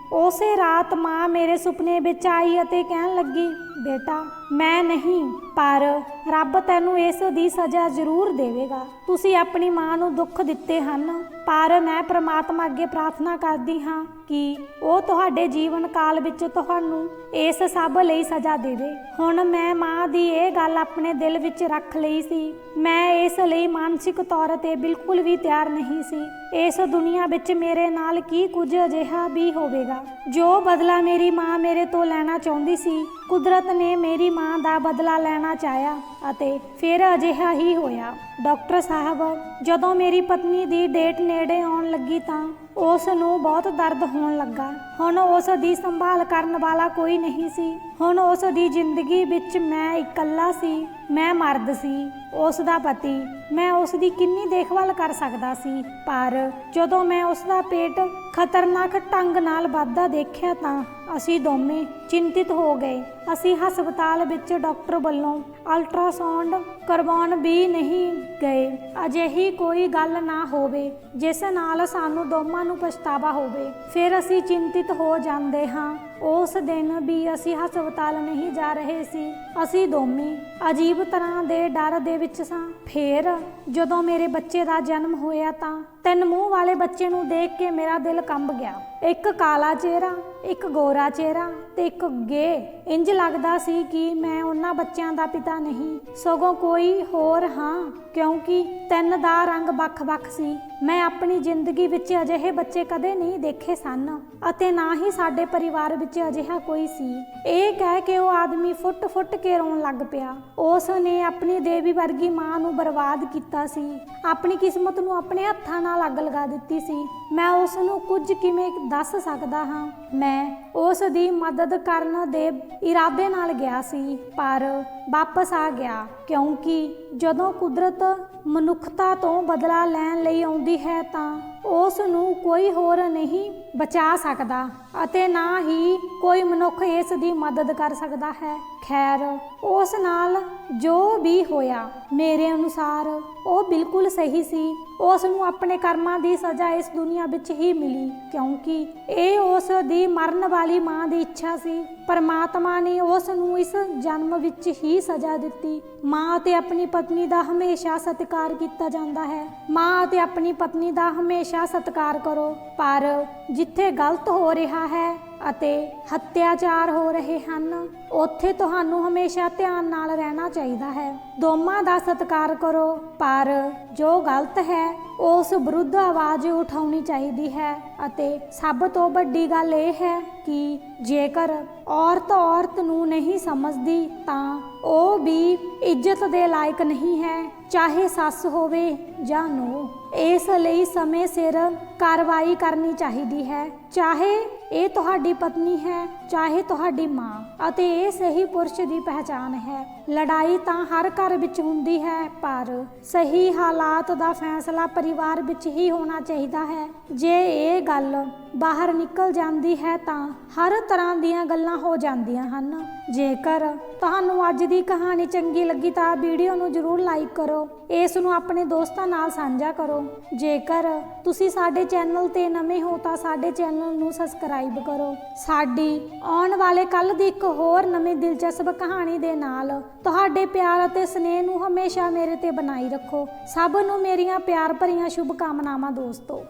A: ਉਸੇ ਰਾਤ ਮਾਂ ਮੇਰੇ ਸੁਪਨੇ ਵਿੱਚ ਆਈ ਅਤੇ ਕਹਿਣ ਲੱਗੀ, ਬੇਟਾ, ਮੈਂ ਨਹੀਂ, ਪਰ ਰੱਬ ਤੈਨੂੰ ਇਸ ਦੀ ਸਜ਼ਾ ਜ਼ਰੂਰ ਦੇਵੇਗਾ। ਤੁਸੀਂ ਆਪਣੀ ਮਾਂ ਨੂੰ ਦੁੱਖ ਦਿੱਤੇ ਹਨ, ਪਰ ਮੈਂ ਪ੍ਰਮਾਤਮਾ ਅੱਗੇ ਪ੍ਰਾਰਥਨਾ ਕਰਦੀ ਹਾਂ ਕਿ ਉਹ ਤੁਹਾਡੇ ਜੀਵਨ ਕਾਲ ਵਿੱਚ ਤੁਹਾਨੂੰ ਇਸ ਸਭ ਲਈ ਸਜ਼ਾ ਦੇਵੇ। ਹੁਣ ਮੈਂ ਮਾਂ ਦੀ ਇਹ ਗੱਲ ਆਪਣੇ ਦਿਲ ਵਿੱਚ ਰੱਖ ਲਈ ਸੀ। ਮੈਂ ਇਸ ਲਈ ਮਾਨਸਿਕ ਤੌਰ ਤੇ ਬਿਲਕੁਲ ਵੀ ਤਿਆਰ ਨਹੀਂ ਸੀ। ਇਸ ਦੁਨੀਆ ਵਿੱਚ ਮੇਰੇ ਨਾਲ ਕੀ ਕੁਝ ਅਜਿਹਾ ਵੀ ਹੋਵੇਗਾ ਜੋ ਬਦਲਾ ਮੇਰੀ ਮਾਂ ਮੇਰੇ ਤੋਂ ਲੈਣਾ ਚਾਹੁੰਦੀ ਸੀ। ਕੁਦਰਤ ਨੇ ਮੇਰੀ ਮਾਂ ਦਾ ਬਦਲਾ ਲੈਣਾ ਚਾਹਿਆ ਅਤੇ ਫਿਰ ਅਜਿਹਾ ਹੀ ਹੋਇਆ। ਡਾਕਟਰ ਸਾਹਿਬ, ਜਦੋਂ ਮੇਰੀ ਪਤਨੀ ਦੀ ਡੇਟ ਨੇੜੇ ਆਉਣ ਲੱਗੀ ਤਾਂ ਉਸ ਨੂੰ ਬਹੁਤ ਦਰਦ ਹੋਣ ਲੱਗਾ। ਹੁਣ ਉਸ ਦੀ ਸੰਭਾਲ ਕਰਨ ਵਾਲਾ ਕੋਈ ਨਹੀਂ ਸੀ। ਹੁਣ ਉਸ ਦੀ ਜ਼ਿੰਦਗੀ ਵਿੱਚ ਮੈਂ ਇਕੱਲਾ ਸੀ। ਮੈਂ ਮਰਦ ਸੀ, ਉਸ ਦਾ ਪਤੀ। ਮੈਂ ਉਸ ਦੀ ਕਿੰਨੀ ਦੇਖਭਾਲ ਕਰ ਸਕਦਾ ਸੀ, ਪਰ ਜਦੋਂ ਮੈਂ ਉਸ ਦਾ ਪੇਟ ਖਤਰਨਾਕ ਢੰਗ ਨਾਲ ਵੱਧਦਾ ਦੇਖਿਆ ਤਾਂ ਅਸੀਂ ਦੋਵੇਂ ਚਿੰਤਿਤ ਹੋ ਗਏ। ਅਸੀਂ ਹਸਪਤਾਲ ਵਿੱਚ ਡਾਕਟਰ ਵੱਲੋਂ ਅਲਟਰਾਸਾਊਂਡ ਕਰਵਾਉਣ ਵੀ ਨਹੀਂ ਗਏ। ਅਜਿਹੀ ਕੋਈ ਗੱਲ ਨਾ ਹੋਵੇ ਜਿਸ ਨਾਲ ਸਾਨੂੰ ਦੋਵਾਂ ਨੂੰ ਪਛਤਾਵਾ ਹੋਵੇ, ਫਿਰ ਅਸੀਂ ਚਿੰਤਿਤ ਹੋ ਜਾਂਦੇ ਹਾਂ। ਉਸ ਦਿਨ ਵੀ ਅਸੀਂ ਹਸਪਤਾਲ ਨਹੀਂ ਜਾ ਰਹੇ ਸੀ। ਅਸੀਂ ਦੋਵੇਂ ਅਜੀਬ ਤਰ੍ਹਾਂ ਦੇ ਡਰ ਦੇ ਵਿੱਚ ਸਾਂ। ਫਿਰ ਜਦੋਂ ਮੇਰੇ ਬੱਚੇ ਦਾ ਜਨਮ ਹੋਇਆ ਤਾਂ 3 ਮੂੰਹ ਵਾਲੇ ਬੱਚੇ ਨੂੰ ਦੇਖ ਕੇ ਮੇਰਾ ਦਿਲ ਕੰਬ ਗਿਆ। ਇੱਕ ਕਾਲਾ ਚਿਹਰਾ, ਇੱਕ ਗੋਰਾ ਚਿਹਰਾ ਤੇ ਇੱਕ ਗੇ। ਇੰਜ ਲੱਗਦਾ ਸੀ ਕਿ ਮੈਂ ਉਹਨਾਂ ਬੱਚਿਆਂ ਦਾ ਪਿਤਾ ਨਹੀਂ, ਸਗੋਂ ਕੋਈ ਹੋਰ ਹਾਂ, ਕਿਉਂਕਿ 3 ਦਾ ਰੰਗ ਵੱਖ-ਵੱਖ ਸੀ। ਮੈਂ ਆਪਣੀ ਜ਼ਿੰਦਗੀ ਵਿੱਚ ਅਜਿਹੇ ਬੱਚੇ ਕਦੇ ਨਹੀਂ ਦੇਖੇ ਸਨ ਅਤੇ ਨਾ ਹੀ ਸਾਡੇ ਪਰਿਵਾਰ ਵਿੱਚ ਅਜਿਹਾ ਕੋਈ ਸੀ। ਇਹ ਕਹਿ ਕੇ ਉਹ ਆਦਮੀ ਫੁੱਟ-ਫੁੱਟ ਕੇ ਰੋਣ ਲੱਗ ਪਿਆ। ਉਸ ਨੇ ਆਪਣੀ ਦੇਵੀ ਵਰਗੀ ਮਾਂ ਨੂੰ ਬਰਬਾਦ ਕੀਤਾ ਸੀ, ਆਪਣੀ ਕਿਸਮਤ ਨੂੰ ਆਪਣੇ ਹੱਥਾਂ ਨਾਲ ਅੱਗ ਲਗਾ ਦਿੱਤੀ ਸੀ। ਮੈਂ ਉਸ ਨੂੰ ਕੁਝ ਕਿਵੇਂ ਦੱਸ ਸਕਦਾ ਹਾਂ। ਮੈਂ ਉਸ ਦੀ ਮਦਦ ਕਰਨ ਦੇ ਇਰਾਦੇ ਨਾਲ ਗਿਆ ਸੀ ਪਰ ਵਾਪਸ ਆ ਗਿਆ, ਕਿਉਂਕਿ ਜਦੋਂ ਕੁਦਰਤ ਮਨੁੱਖਤਾ ਤੋਂ ਬਦਲਾ ਲੈਣ ਲਈ ਆਉਂਦੀ ਹੈ ਤਾਂ ਉਸ ਨੂੰ ਕੋਈ ਹੋਰ ਨਹੀਂ ਬਚਾ ਸਕਦਾ ਅਤੇ ਨਾ ਹੀ ਕੋਈ ਮਨੁੱਖ ਇਸ ਦੀ ਮਦਦ ਕਰ ਸਕਦਾ ਹੈ। ਖੈਰ, ਉਸ ਨਾਲ ਜੋ ਵੀ ਹੋਇਆ ਮੇਰੇ ਅਨੁਸਾਰ ਉਹ ਬਿਲਕੁਲ ਸਹੀ ਸੀ। ਉਸ ਨੂੰ ਆਪਣੇ ਕਰਮਾਂ ਦੀ ਸਜ਼ਾ ਇਸ ਦੁਨੀਆ ਵਿੱਚ ਹੀ ਮਿਲੀ, ਕਿਉਂਕਿ ਇਹ ਉਸ ਦੀ ਮਰਨ ਵਾਲੀ ਮਾਂ ਦੀ ਇੱਛਾ ਸੀ। ਪਰਮਾਤਮਾ ਨੇ ਉਸ ਨੂੰ ਇਸ ਜਨਮ ਵਿੱਚ ਹੀ ਸਜ਼ਾ ਦਿੱਤੀ। ਮਾਂ ਅਤੇ ਆਪਣੀ ਪਤਨੀ ਦਾ ਹਮੇਸ਼ਾ ਸਤਿਕਾਰ ਕੀਤਾ ਜਾਂਦਾ ਹੈ। ਮਾਂ ਅਤੇ ਆਪਣੀ ਪਤਨੀ ਦਾ ਹਮੇਸ਼ਾ ਸਤਿਕਾਰ ਕਰੋ, ਪਰ ਜਿੱਥੇ ਗਲਤ ਹੋ ਰਿਹਾ ਹੈ ਅਤੇ ਹੱਤਿਆਚਾਰ ਹੋ ਰਹੇ ਹਨ ਉੱਥੇ ਤੁਹਾਨੂੰ ਹਮੇਸ਼ਾ ਧਿਆਨ ਨਾਲ ਰਹਿਣਾ ਚਾਹੀਦਾ ਹੈ। ਦੋਵਾਂ ਦਾ ਸਤਿਕਾਰ ਕਰੋ, ਪਰ ਜੋ ਗਲਤ ਹੈ ਉਸ ਵਿਰੁੱਧ ਆਵਾਜ਼ ਉਠਾਉਣੀ ਚਾਹੀਦੀ ਹੈ। ਅਤੇ ਸਭ ਤੋਂ ਵੱਡੀ ਗੱਲ ਇਹ ਹੈ ਕਿ ਜੇਕਰ ਔਰਤ ਨੂੰ ਨਹੀਂ ਸਮਝਦੀ ਤਾਂ ਉਹ ਵੀ ਇੱਜ਼ਤ ਦੇ ਲਾਇਕ ਨਹੀਂ ਹੈ, ਚਾਹੇ ਸੱਸ ਹੋਵੇ ਜਾਂ ਨੂੰਹ। ਇਸ ਲਈ ਸਮੇਂ ਸਿਰ ਕਾਰਵਾਈ ਕਰਨੀ ਚਾਹੀਦੀ ਹੈ, ਚਾਹੇ ਇਹ ਤੁਹਾਡੀ ਪਤਨੀ ਹੈ ਚਾਹੇ ਤੁਹਾਡੀ ਮਾਂ, ਅਤੇ ਇਹ ਸਹੀ ਪੁਰਸ਼ ਦੀ ਪਹਿਚਾਣ ਹੈ। ਲੜਾਈ ਤਾਂ ਹਰ ਘਰ ਵਿੱਚ ਹੁੰਦੀ ਹੈ, ਪਰ ਸਹੀ ਹਾਲਾਤ ਦਾ ਫੈਸਲਾ ਪਰਿਵਾਰ ਵਿੱਚ ਹੀ ਹੋਣਾ ਚਾਹੀਦਾ ਹੈ। ਜੇ ਇਹ ਗੱਲ ਬਾਹਰ ਨਿਕਲ ਜਾਂਦੀ ਹੈ ਤਾਂ ਹਰ ਤਰ੍ਹਾਂ ਦੀਆਂ ਗੱਲਾਂ ਹੋ ਜਾਂਦੀਆਂ ਹਨ। ਜੇਕਰ ਤੁਹਾਨੂੰ ਅੱਜ ਦੀ ਕਹਾਣੀ ਚੰਗੀ ਲੱਗੀ ਤਾਂ ਵੀਡੀਓ ਨੂੰ ਜ਼ਰੂਰ ਲਾਈਕ ਕਰੋ, ਇਸ ਨੂੰ ਆਪਣੇ ਦੋਸਤਾਂ ਨਾਲ ਸਾਂਝਾ ਕਰੋ। ਜੇਕਰ ਤੁਸੀਂ ਸਾਡੇ ਚੈਨਲ ਤੇ ਨਵੇਂ ਹੋ ਤਾਂ ਸਾਡੇ ਚੈਨਲ ਨੂੰ ਸਬਸਕ੍ਰਾਈਬ ਕਰੋ। ਸਾਡੀ ਆਉਣ ਵਾਲੇ ਕੱਲ੍ਹ ਦੀ ਇੱਕ ਹੋਰ ਨਵੀਂ ਦਿਲਚਸਪ ਕਹਾਣੀ ਦੇ ਨਾਲ ਤੁਹਾਡੇ ਪਿਆਰ ਅਤੇ ਸਨੇਹ ਨੂੰ ਹਮੇਸ਼ਾ ਮੇਰੇ ਤੇ ਬਣਾਈ ਰੱਖੋ। ਸਭ ਨੂੰ ਮੇਰੀਆਂ ਪਿਆਰ ਭਰੀਆਂ ਸ਼ੁਭ ਕਾਮਨਾਵਾਂ ਦੋਸਤੋ।